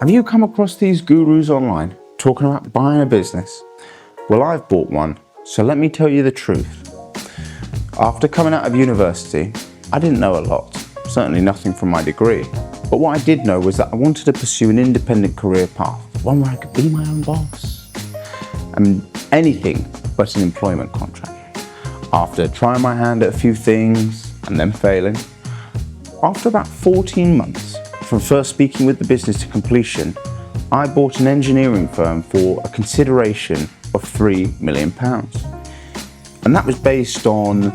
Have you come across these gurus online talking about buying a business? Well, I've bought one, so let me tell you the truth. After coming out of university, I didn't know a lot, certainly nothing from my degree. But what I did know was that I wanted to pursue an independent career path, one where I could be my own boss. And anything but an employment contract. After trying my hand at a few things and then failing, after about 14 months, from first speaking with the business to completion, I bought an engineering firm for a consideration of £3 million. And that was based on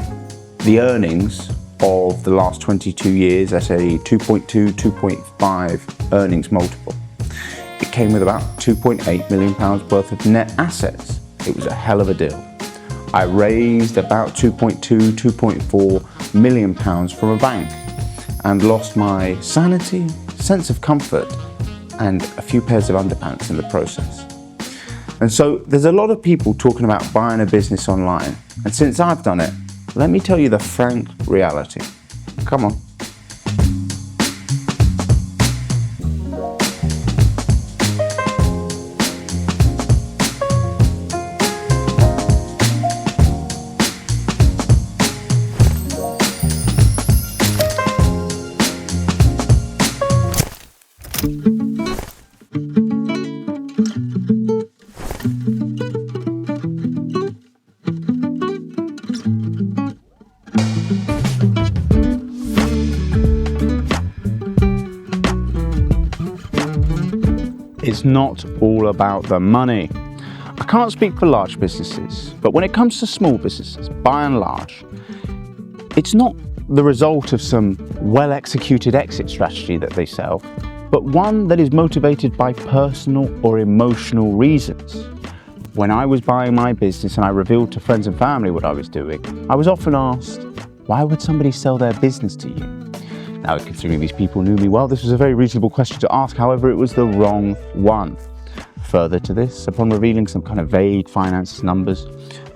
the earnings of the last 22 years at a 2.2, 2.5 earnings multiple. It came with about £2.8 million worth of net assets. It was a hell of a deal. I raised about 2.2, 2.4 million pounds from a bank and lost my sanity, sense of comfort, and a few pairs of underpants in the process. And so there's a lot of people talking about buying a business online. And since I've done it, let me tell you the frank reality. Come on. It's not all about the money. I can't speak for large businesses, but when it comes to small businesses, by and large, it's not the result of some well-executed exit strategy that they sell, but one that is motivated by personal or emotional reasons. When I was buying my business and I revealed to friends and family what I was doing, I was often asked, why would somebody sell their business to you? Now, considering these people knew me well, this was a very reasonable question to ask. However, it was the wrong one. Further to this, upon revealing some kind of vague finance numbers,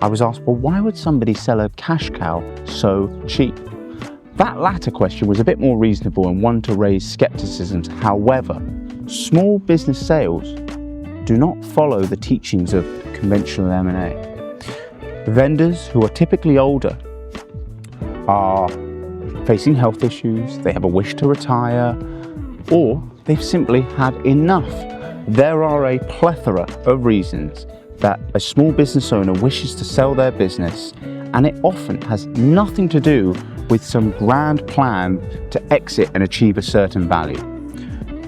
I was asked, well, why would somebody sell a cash cow so cheap? That latter question was a bit more reasonable and one to raise skepticism. However, small business sales do not follow the teachings of conventional M&A. Vendors who are typically older are facing health issues, they have a wish to retire, or they've simply had enough. There are a plethora of reasons that a small business owner wishes to sell their business, and it often has nothing to do with some grand plan to exit and achieve a certain value.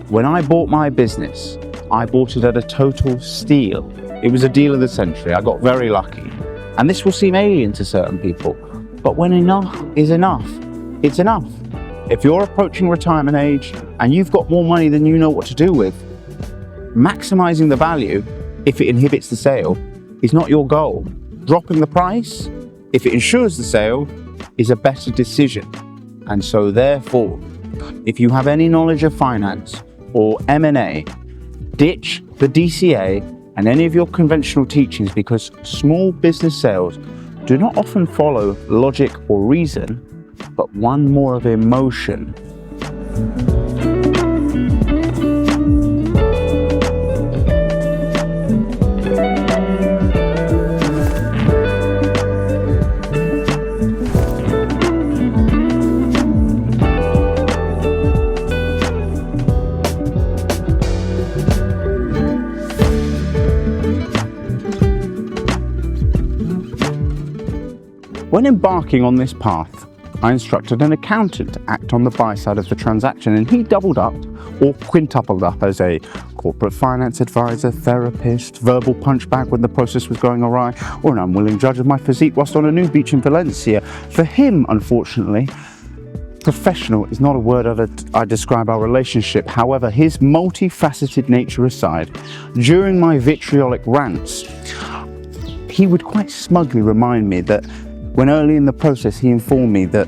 When I bought my business, I bought it at a total steal. It was a deal of the century. I got very lucky. And this will seem alien to certain people, but when enough is enough, it's enough. If you're approaching retirement age and you've got more money than you know what to do with, maximizing the value, if it inhibits the sale, is not your goal. Dropping the price, if it ensures the sale, is a better decision. And so therefore, if you have any knowledge of finance or M&A, ditch the DCA and any of your conventional teachings, because small business sales do not often follow logic or reason, but one more of emotion. When embarking on this path, I instructed an accountant to act on the buy side of the transaction, and he doubled up or quintupled up as a corporate finance advisor, therapist, verbal punchbag when the process was going awry, or an unwilling judge of my physique whilst on a new beach in Valencia. For him, unfortunately, professional is not a word I describe our relationship. However, his multifaceted nature aside, during my vitriolic rants, he would quite smugly remind me that when early in the process he informed me that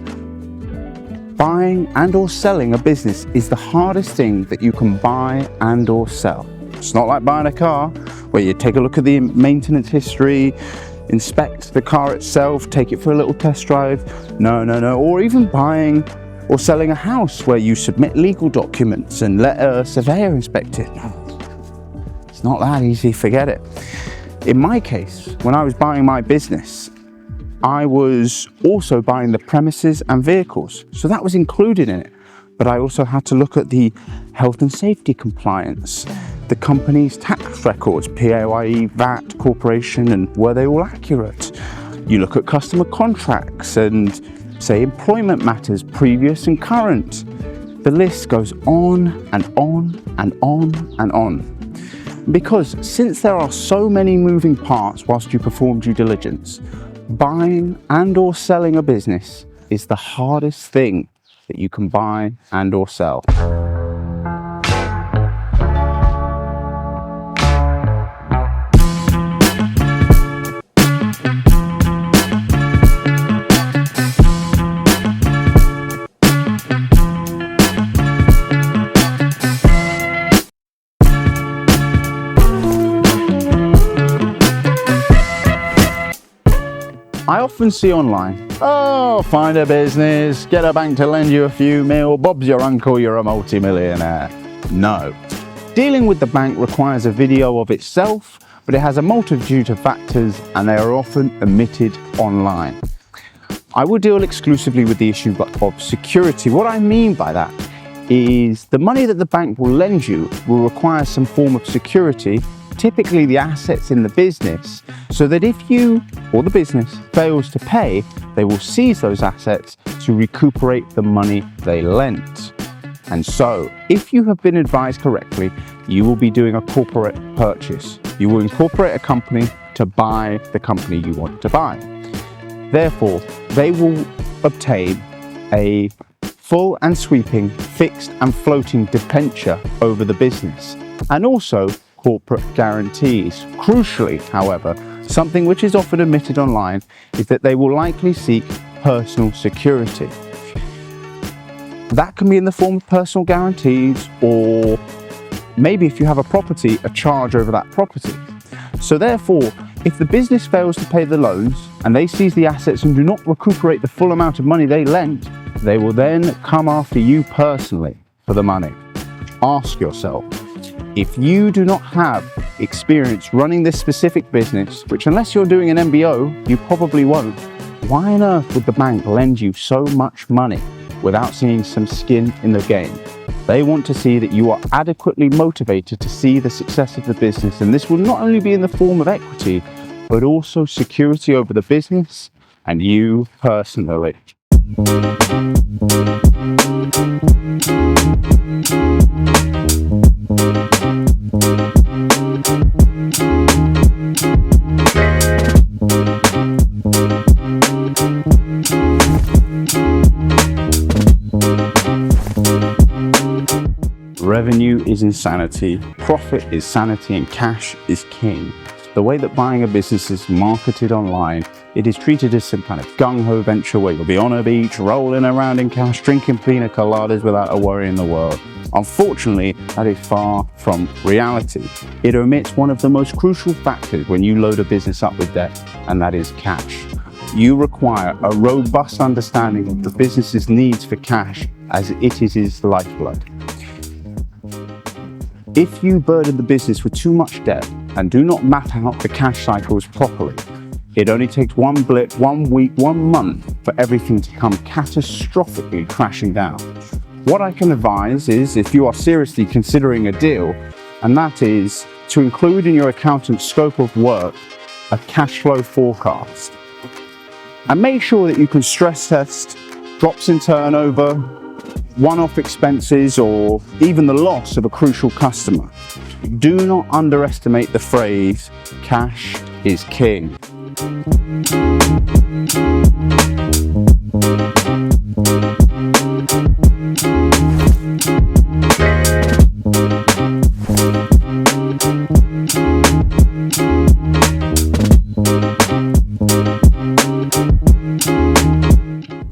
buying and or selling a business is the hardest thing that you can buy and or sell. It's not like buying a car where you take a look at the maintenance history, inspect the car itself, take it for a little test drive. No. Or even buying or selling a house where you submit legal documents and let a surveyor inspect it. No, It's not that easy, forget it. In my case, when I was buying my business, I was also buying the premises and vehicles, so that was included in it. But I also had to look at the health and safety compliance, the company's tax records, PAYE, VAT, corporation, and were they all accurate? You look at customer contracts and say employment matters, previous and current. The list goes on and on and on and on. Because since there are so many moving parts whilst you perform due diligence, buying and or selling a business is the hardest thing that you can buy and or sell. I often see online, oh, find a business, get a bank to lend you a few mil, Bob's your uncle, you're a multi-millionaire. No. Dealing with the bank requires a video of itself, but it has a multitude of factors and they are often omitted online. I will deal exclusively with the issue of security. What I mean by that is the money that the bank will lend you will require some form of security, typically the assets in the business, so that if you or the business fails to pay, they will seize those assets to recuperate the money they lent. And so, if you have been advised correctly, you will be doing a corporate purchase. You will incorporate a company to buy the company you want to buy. Therefore, they will obtain a full and sweeping fixed and floating debenture over the business, and also corporate guarantees. Crucially, however, something which is often omitted online is that they will likely seek personal security. That can be in the form of personal guarantees, or maybe if you have a property, a charge over that property. So therefore, if the business fails to pay the loans and they seize the assets and do not recuperate the full amount of money they lent, they will then come after you personally for the money. Ask yourself, if you do not have experience running this specific business, which unless you're doing an MBO, you probably won't, why on earth would the bank lend you so much money without seeing some skin in the game? They want to see that you are adequately motivated to see the success of the business, and this will not only be in the form of equity, but also security over the business and you personally. Revenue is insanity, profit is sanity, and cash is king. The way that buying a business is marketed online, it is treated as some kind of gung-ho venture where you'll be on a beach, rolling around in cash, drinking pina coladas without a worry in the world. Unfortunately, that is far from reality. It omits one of the most crucial factors when you load a business up with debt, and that is cash. You require a robust understanding of the business's needs for cash, as it is its lifeblood. If you burden the business with too much debt and do not map out the cash cycles properly, it only takes one blip, 1 week, 1 month for everything to come catastrophically crashing down. What I can advise is, if you are seriously considering a deal, and that is to include in your accountant's scope of work a cash flow forecast. And make sure that you can stress test drops in turnover, one-off expenses, or even the loss of a crucial customer. Do not underestimate the phrase, cash is king.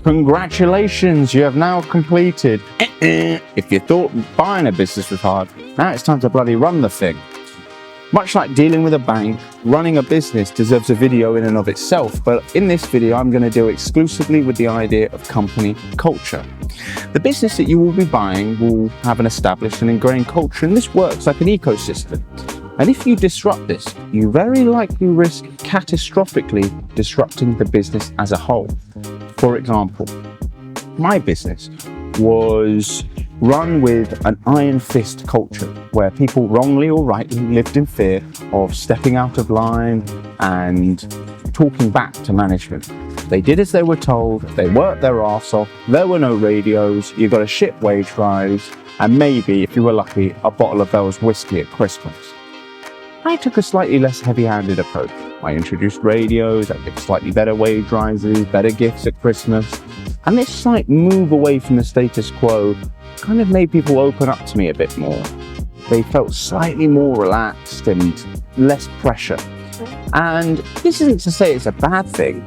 Congratulations, you have now completed. If you thought buying a business was hard, now it's time to bloody run the thing. Much like dealing with a bank, running a business deserves a video in and of itself, but in this video I'm going to deal exclusively with the idea of company culture. The business that you will be buying will have an established and ingrained culture, and this works like an ecosystem. And if you disrupt this, you very likely risk catastrophically disrupting the business as a whole. For example, my business was run with an iron fist culture where people wrongly or rightly lived in fear of stepping out of line and talking back to management. They did as they were told, they worked their arse off, there were no radios, you got a shit wage rise, and maybe, if you were lucky, a bottle of Bell's whiskey at Christmas. I took a slightly less heavy-handed approach. I introduced radios, I did slightly better wage rises, better gifts at Christmas, and this slight move away from the status quo kind of made people open up to me a bit more. They felt slightly more relaxed and less pressure. And this isn't to say it's a bad thing,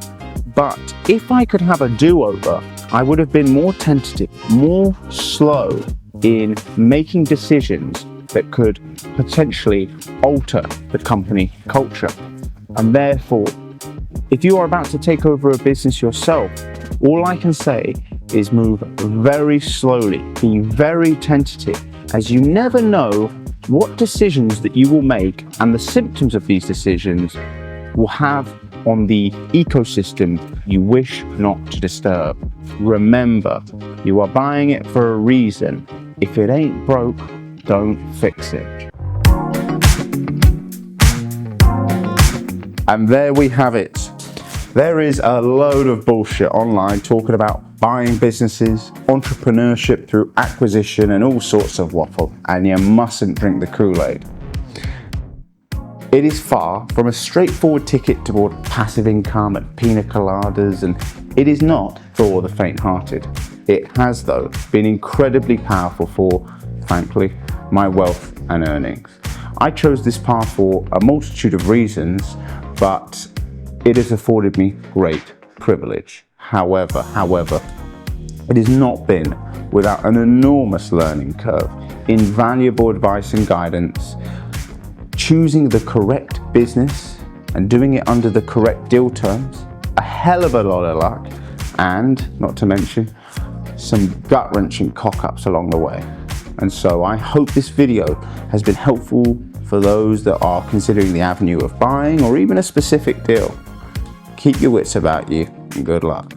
but if I could have a do-over, I would have been more tentative, more slow in making decisions that could potentially alter the company culture. And therefore, if you are about to take over a business yourself, all I can say is move very slowly, be very tentative, as you never know what decisions that you will make and the symptoms of these decisions will have on the ecosystem you wish not to disturb. Remember, you are buying it for a reason. If it ain't broke, don't fix it. And there we have it. There is a load of bullshit online talking about buying businesses, entrepreneurship through acquisition, and all sorts of waffle, and you mustn't drink the Kool-Aid. It is far from a straightforward ticket toward passive income and pina coladas, and it is not for the faint-hearted. It has, though, been incredibly powerful for, frankly, my wealth and earnings. I chose this path for a multitude of reasons, but it has afforded me great privilege. However, it has not been without an enormous learning curve, invaluable advice and guidance, choosing the correct business and doing it under the correct deal terms, a hell of a lot of luck, and, not to mention, some gut-wrenching cock-ups along the way. And so I hope this video has been helpful for those that are considering the avenue of buying or even a specific deal. Keep your wits about you and good luck.